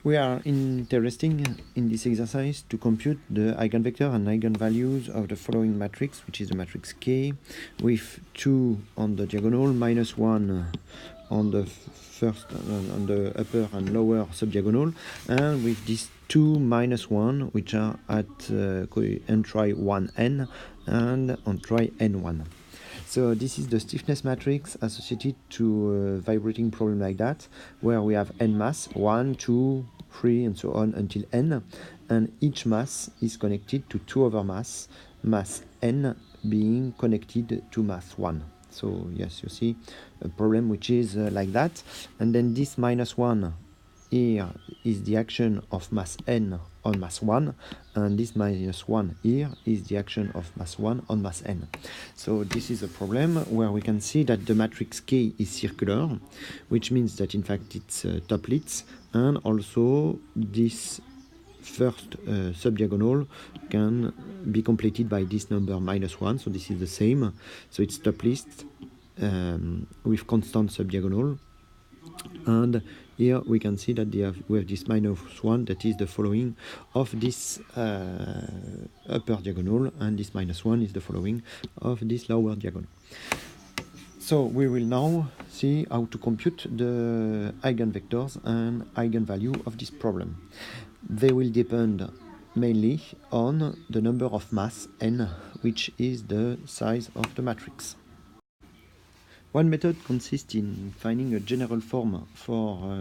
We are interested in this exercise to compute the eigenvector and eigenvalues of the following matrix, which is the matrix K, with 2 on the diagonal, minus 1 on the first on the upper and lower subdiagonal, and with these 2 minus 1, which are at entry 1n and entry n1. So this is the stiffness matrix associated to a vibrating problem like that, where we have n mass, 1, 2, 3, and so on until n, and each mass is connected to 2 other mass n being connected to mass 1. So yes, you see a problem which is like that, and then this minus 1 here is the action of mass n on mass 1, and this minus 1 here is the action of mass 1 on mass n. So this is a problem where we can see that the matrix K is circular, which means that in fact it's toplets, and also this first subdiagonal can be completed by this number minus 1, so this is the same. So it's topless with constant subdiagonal, and here we can see that we have this minus 1 that is the following of this upper diagonal, and this minus 1 is the following of this lower diagonal. So we will now see how to compute the eigenvectors and eigenvalue of this problem. They will depend mainly on the number of mass n, which is the size of the matrix. One method consists in finding a general form for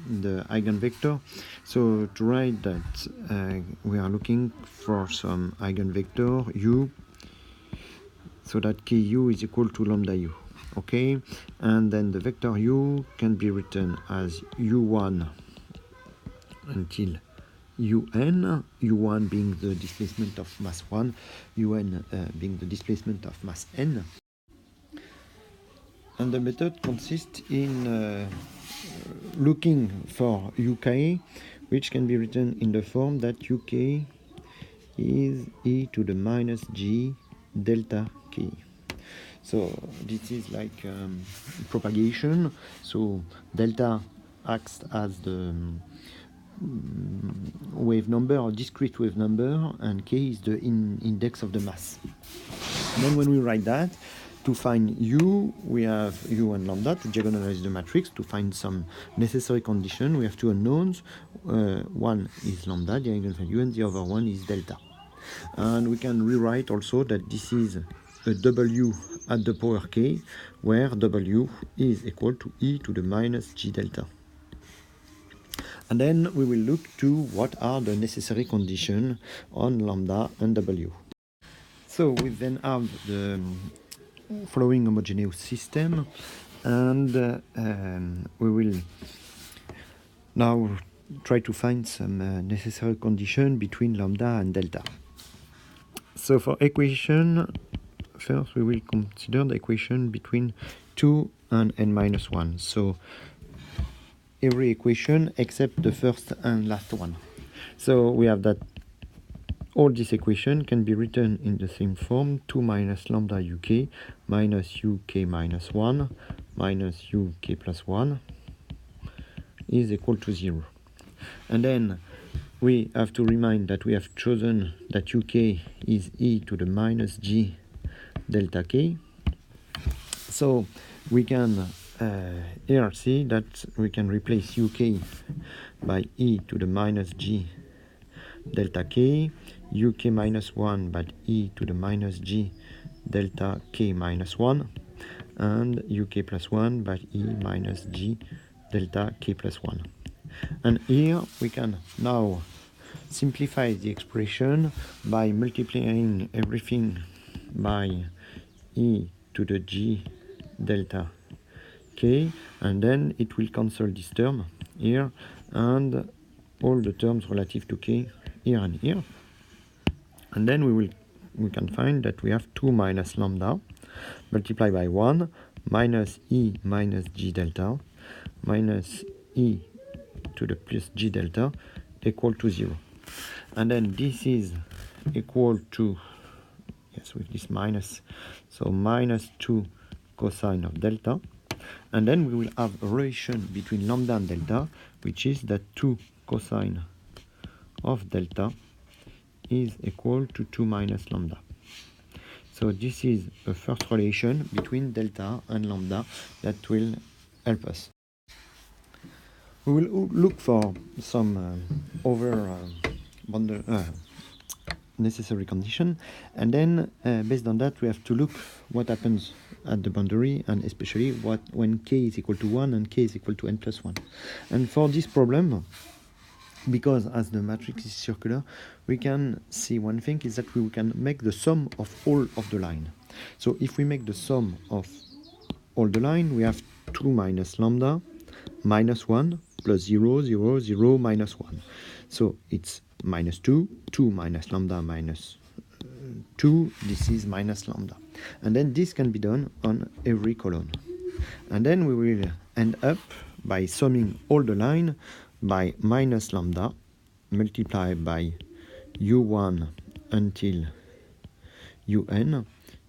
the eigenvector. So to write that we are looking for some eigenvector u, so that ku is equal to lambda u. Okay, and then the vector u can be written as u1 until un, u1 being the displacement of mass 1, un being the displacement of mass n. And the method consists in looking for uk, which can be written in the form that uk is e to the minus g delta k. So this is like propagation. So delta acts as the wave number or discrete wave number, and k is the index of the mass. And then when we write that, to find u, we have u and lambda to diagonalize the matrix. To find some necessary condition, we have two unknowns. One is lambda, the eigenvalue, and the other one is delta. And we can rewrite also that this is a w at the power k, where w is equal to e to the minus g delta. And then we will look to what are the necessary conditions on lambda and w. So we then have the following homogeneous system, and we will now try to find some necessary condition between lambda and delta. So for equation, first we will consider the equation between 2 and n minus 1. So every equation except the first and last one. So we have that all this equation can be written in the same form: 2 minus lambda uk minus uk minus 1 minus uk plus 1 is equal to 0. And then we have to remind that we have chosen that uk is e to the minus g delta k. So we can here see that we can replace uk by e to the minus g delta k, uk minus 1 by e to the minus g delta k minus 1, and uk plus 1 by e minus g delta k plus 1. And here we can now simplify the expression by multiplying everything by e to the g delta k, and then it will cancel this term here and all the terms relative to k here and here. And then we can find that we have 2 minus lambda multiplied by 1 minus e minus g delta minus e to the plus g delta equal to 0. And then this is equal to, yes, with this minus, so minus 2 cosine of delta. And then we will have a relation between lambda and delta, which is that 2 cosine of delta is equal to 2 minus lambda. So this is a first relation between delta and lambda that will help us. We will look for some necessary condition, and then based on that we have to look what happens at the boundary, and especially when k is equal to 1 and k is equal to n plus 1. And for this problem, because as the matrix is circular, we can see one thing is that we can make the sum of all of the line. So if we make the sum of all the line, we have 2 minus lambda minus 1 plus 0, 0, 0, minus 1. So it's minus 2, 2 minus lambda minus 2, this is minus lambda. And then this can be done on every column. And then we will end up by summing all the line by minus lambda multiplied by u1 until un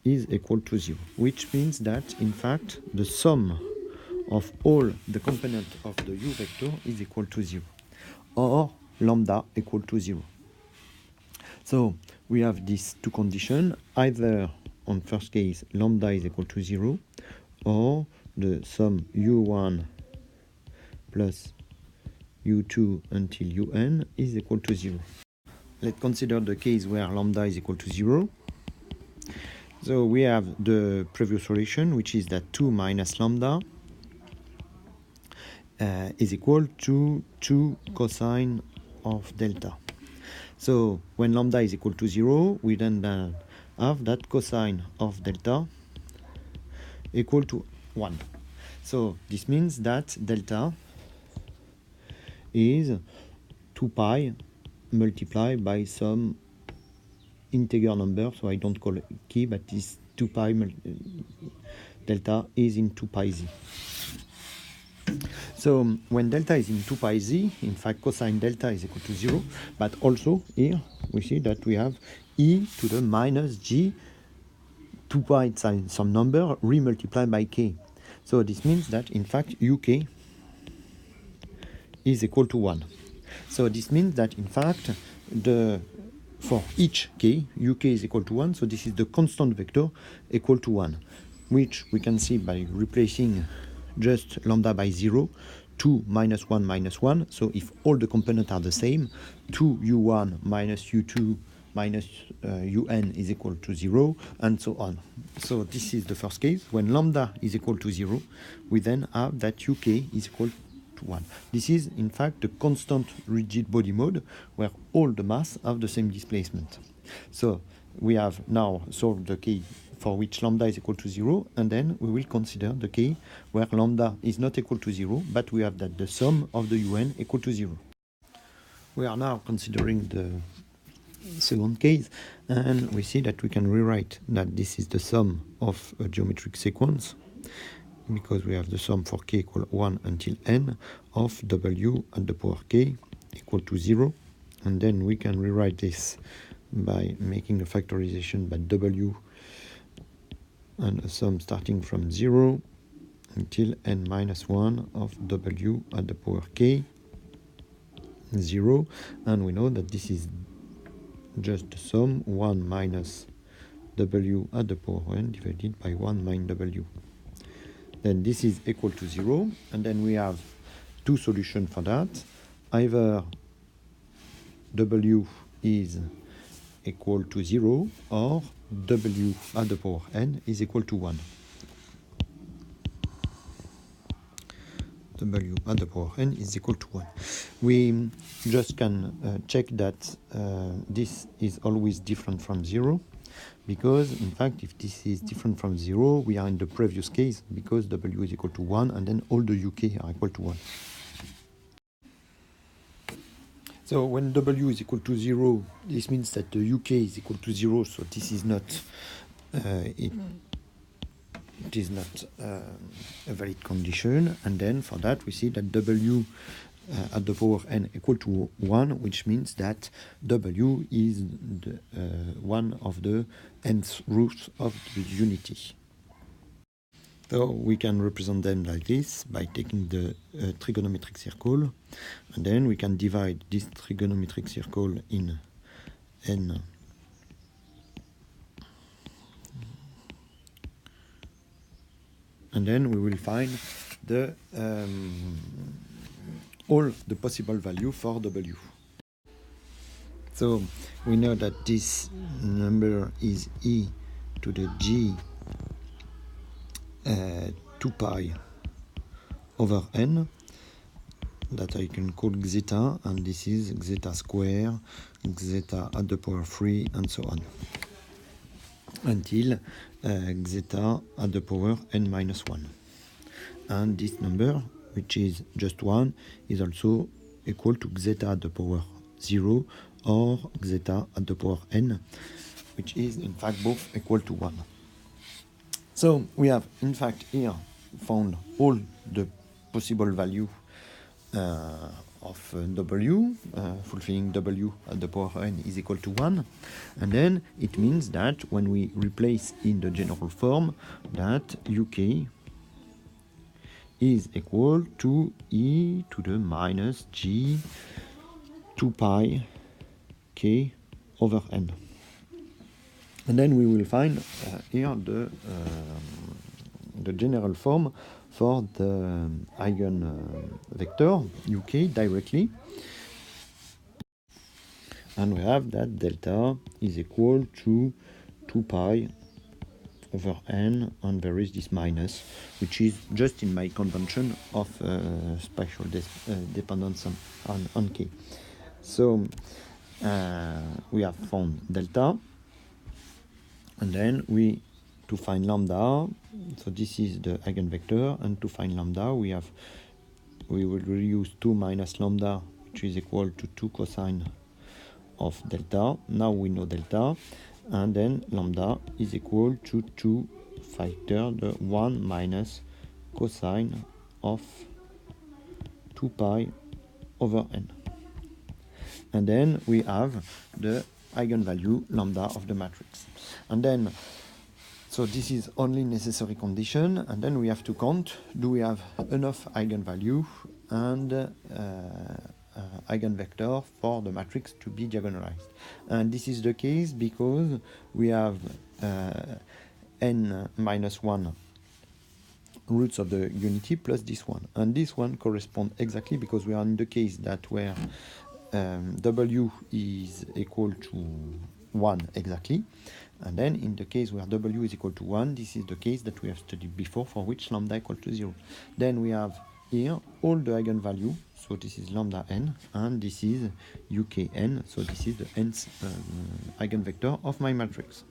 is equal to 0, which means that in fact the sum of all the components of the u vector is equal to 0, or lambda equal to 0. So we have these two conditions, either on first case lambda is equal to 0, or the sum u1 plus u2 until un is equal to 0. Let's consider the case where lambda is equal to 0. So we have the previous solution, which is that 2 minus lambda is equal to 2 cosine of delta. So when lambda is equal to 0, we then have that cosine of delta equal to 1. So this means that delta is 2 pi multiplied by some integer number, so I don't call it key, but this 2 pi delta is in 2 pi z. So when delta is in 2 pi z, in fact cosine delta is equal to 0, but also here we see that we have e to the minus g 2 pi times some number re-multiplied by k. So this means that in fact uk is equal to 1. So this means that in fact for each k, uk is equal to 1, so this is the constant vector equal to 1, which we can see by replacing just lambda by 0, 2 minus 1 minus 1, so if all the components are the same, 2u1 minus u2 minus un is equal to 0, and so on. So this is the first case. When lambda is equal to 0, we then have that uk is equal to 1. This is in fact the constant rigid body mode where all the mass have the same displacement. So we have now solved the case for which lambda is equal to 0, and then we will consider the case where lambda is not equal to 0, but we have that the sum of the un equal to 0. We are now considering the second case, and we see that we can rewrite that this is the sum of a geometric sequence, because we have the sum for k equal 1 until n of w at the power k equal to 0, and then we can rewrite this by making a factorization by w and a sum starting from 0 until n minus 1 of w at the power k 0, and we know that this is just the sum 1 minus w at the power n divided by 1 minus w. Then this is equal to 0, and then we have two solutions for that. Either w is equal to 0, or w at the power n is equal to 1. W at the power n is equal to 1. We just can check that this is always different from 0, because in fact if this is different from 0, we are in the previous case, because w is equal to 1 and then all the uk are equal to 1. So when w is equal to 0, this means that the uk is equal to 0, so this is not it is not a valid condition, and then for that we see that w at the power n equal to 1, which means that w is one of the nth roots of the unity. So we can represent them like this by taking the trigonometric circle, and then we can divide this trigonometric circle in n and then we will find the all the possible value for W. So we know that this number is e to the g 2 pi over n, that I can call zeta, and this is zeta square, zeta at the power 3, and so on, until zeta at the power n minus 1. And this number, which is just 1, is also equal to zeta at the power 0 or zeta at the power n, which is in fact both equal to 1. So we have in fact here found all the possible value of W, fulfilling W at the power n is equal to 1, and then it means that when we replace in the general form, that UK is equal to e to the minus g 2 pi k over n. And then we will find here the general form for the eigenvector UK directly. And we have that delta is equal to 2 pi over n, and there is this minus, which is just in my convention of spatial dependence on k. So we have found delta, and then to find lambda, so this is the eigenvector, and to find lambda we will use 2 minus lambda, which is equal to 2 cosine of delta. Now we know delta, and then lambda is equal to 2 factor the 1 minus cosine of 2 pi over n. And then we have the eigenvalue lambda of the matrix. And then, so this is only necessary condition, and then we have to count, do we have enough eigenvalue and eigenvector for the matrix to be diagonalized. And this is the case because we have n minus 1 roots of the unity plus this one, and this one corresponds exactly because we are in the case that where W is equal to 1 exactly, and then in the case where W is equal to 1, this is the case that we have studied before, for which lambda equal to 0. Then we have here all the eigenvalue, so this is lambda n, and this is UKN, so this is the nth eigenvector of my matrix.